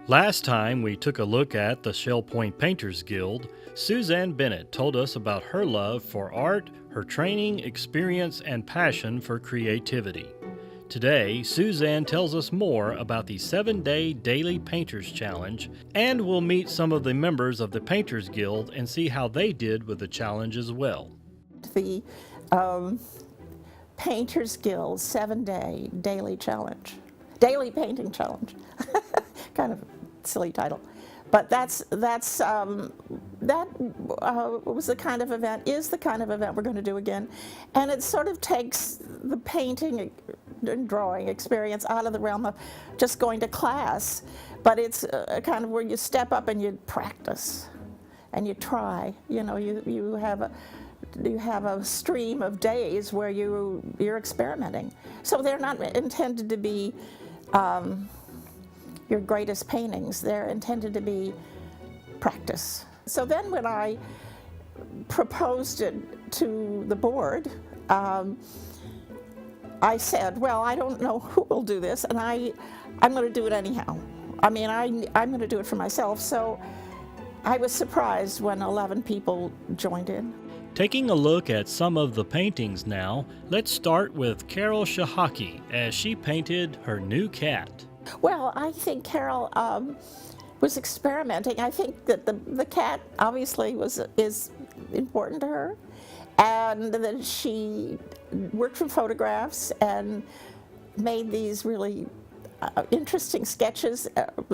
Last time we took a look at the Shell Point Painters Guild, Suzanne Bennett told us about her love for art, her training, experience, and passion for creativity. Today, Suzanne tells us more about the 7-day Daily Painters Challenge, and we'll meet some of the members of the Painters Guild and see how they did with the challenge as well. The Painters Guild 7-day daily challenge, daily painting challenge. Kind of silly title, but that was the kind of event, is the kind of event we're going to do again, and it sort of takes the painting and drawing experience out of the realm of just going to class, but it's a kind of where you step up and you practice and you try. You know, you have a stream of days where you're experimenting. So they're not intended to be your greatest paintings. They're intended to be practice. So then when I proposed it to the board, I said, well, I don't know who will do this, and I'm going to do it anyhow. I mean, I'm going to do it for myself. So I was surprised when 11 people joined in. Taking a look at some of the paintings now, let's start with Carol Chihocky as she painted her new cat. Well, I think Carol was experimenting. I think that the cat obviously is important to her, and that she worked from photographs and made these really interesting sketches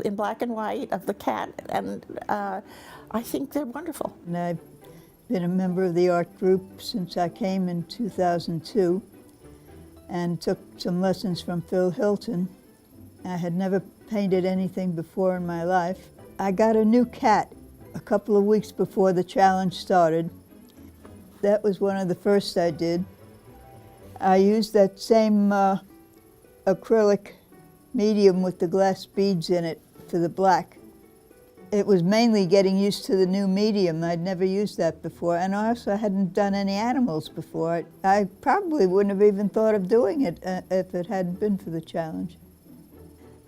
in black and white of the cat, and I think they're wonderful. And I've been a member of the art group since I came in 2002 and took some lessons from Phil Hilton. I had never painted anything before in my life. I got a new cat a couple of weeks before the challenge started. That was one of the first I did. I used that same acrylic medium with the glass beads in it for the black. It was mainly getting used to the new medium. I'd never used that before, and also I hadn't done any animals before. I probably wouldn't have even thought of doing it if it hadn't been for the challenge.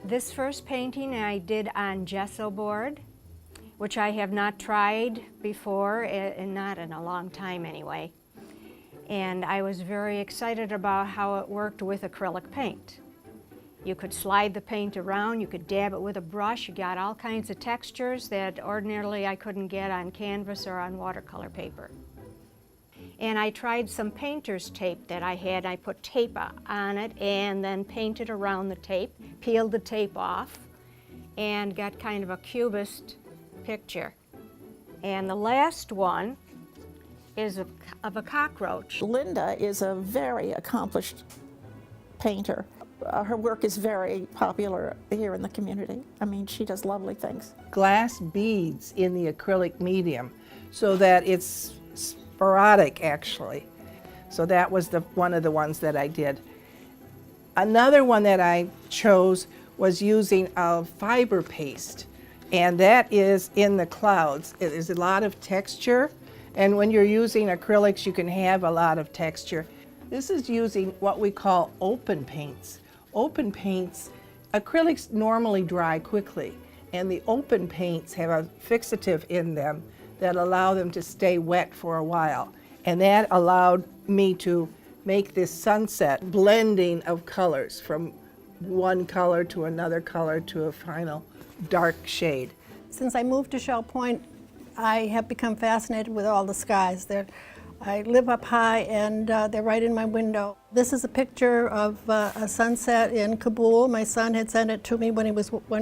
This first painting I did on gesso board, which I have not tried before, and not in a long time anyway. And I was very excited about how it worked with acrylic paint. You could slide the paint around, you could dab it with a brush, you got all kinds of textures that ordinarily I couldn't get on canvas or on watercolor paper. And I tried some painter's tape that I had. I put tape on it and then painted around the tape, peeled the tape off, and got kind of a cubist picture. And the last one is of a cockroach. Linda is a very accomplished painter. Her work is very popular here in the community. I mean, she does lovely things. Glass beads in the acrylic medium so that it's sporadic, actually. So that was one of the ones that I did. Another one that I chose was using a fiber paste, and that is in the clouds. There's a lot of texture, and when you're using acrylics, you can have a lot of texture. This is using what we call open paints. Open paints, acrylics normally dry quickly, and the open paints have a fixative in them that allow them to stay wet for a while. And that allowed me to make this sunset blending of colors from one color to another color to a final dark shade. Since I moved to Shell Point, I have become fascinated with all the skies. I live up high, and they're right in my window. This is a picture of a sunset in Kabul. My son had sent it to me when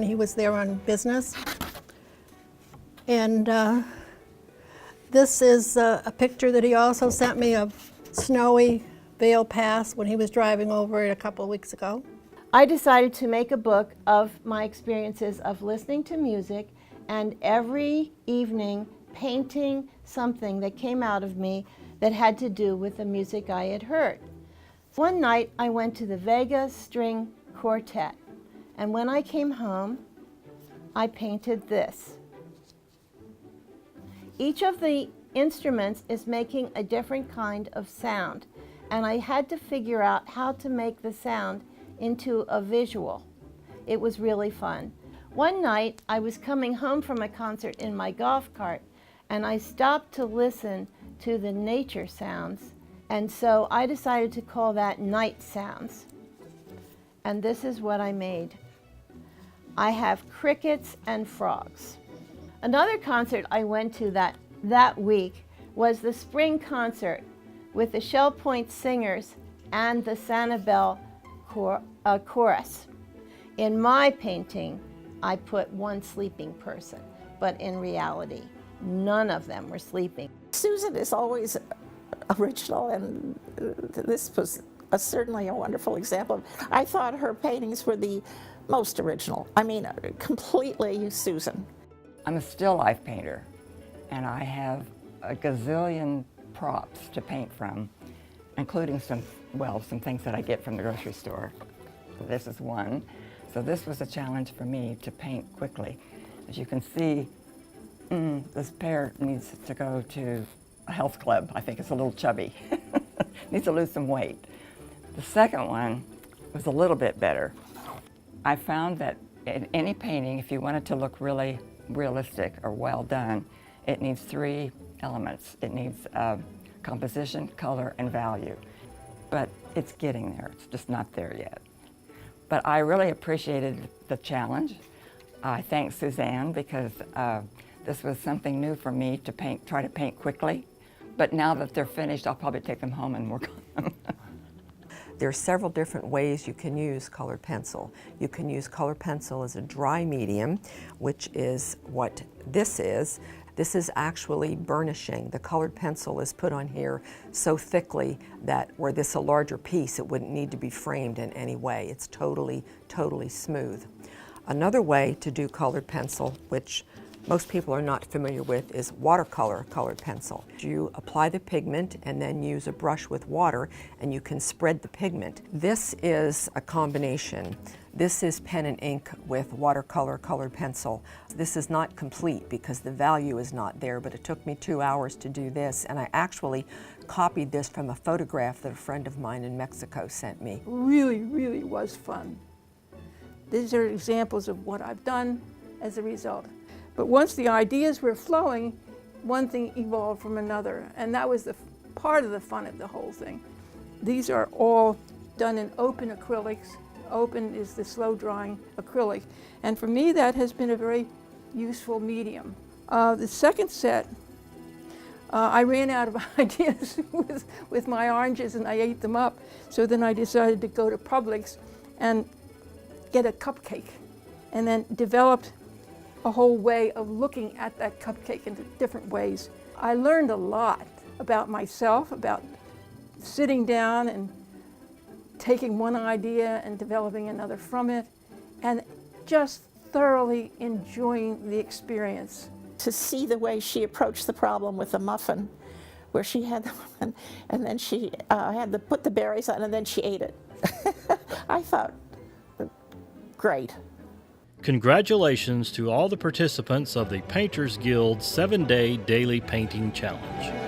he was there on business. And this is a picture that he also sent me of snowy Vail Pass when he was driving over it a couple of weeks ago. I decided to make a book of my experiences of listening to music and every evening painting something that came out of me that had to do with the music I had heard. One night I went to the Vega String Quartet, and when I came home, I painted this. Each of the instruments is making a different kind of sound, and I had to figure out how to make the sound into a visual. It was really fun. One night, I was coming home from a concert in my golf cart, and I stopped to listen to the nature sounds, and so I decided to call that night sounds. And this is what I made. I have crickets and frogs. Another concert I went to that week was the spring concert with the Shell Point Singers and the Sanibel chorus. In my painting, I put one sleeping person, but in reality, none of them were sleeping. Susan is always original, and this was certainly a wonderful example. I thought her paintings were the most original. I mean, completely Susan. I'm a still life painter, and I have a gazillion props to paint from, including some things that I get from the grocery store. This is one. So this was a challenge for me to paint quickly. As you can see, this pear needs to go to a health club. I think it's a little chubby. Needs to lose some weight. The second one was a little bit better. I found that in any painting, if you want it to look really realistic or well done, it needs three elements. It needs composition, color, and value. But it's getting there. It's just not there yet. But I really appreciated the challenge. I thank Suzanne because this was something new for me to try to paint quickly. But now that they're finished, I'll probably take them home and work on them. There are several different ways you can use colored pencil. You can use colored pencil as a dry medium, which is what this is. This is actually burnishing. The colored pencil is put on here so thickly that were this a larger piece, it wouldn't need to be framed in any way. It's totally, totally smooth. Another way to do colored pencil, which most people are not familiar with, is watercolor colored pencil. You apply the pigment and then use a brush with water and you can spread the pigment. This is a combination. This is pen and ink with watercolor colored pencil. This is not complete because the value is not there, but it took me 2 hours to do this, and I actually copied this from a photograph that a friend of mine in Mexico sent me. Really, really was fun. These are examples of what I've done as a result. But once the ideas were flowing, one thing evolved from another, and that was the part of the fun of the whole thing. These are all done in open acrylics. Open is the slow drying acrylic, and for me that has been a very useful medium. The second set, I ran out of ideas with my oranges and I ate them up, so then I decided to go to Publix and get a cupcake, and then developed a whole way of looking at that cupcake in different ways. I learned a lot about myself, about sitting down and taking one idea and developing another from it, and just thoroughly enjoying the experience. To see the way she approached the problem with the muffin, where she had the muffin, and then she had to put the berries on, and then she ate it. I thought, great. Congratulations to all the participants of the Painters Guild 7-Day Daily Painting Challenge.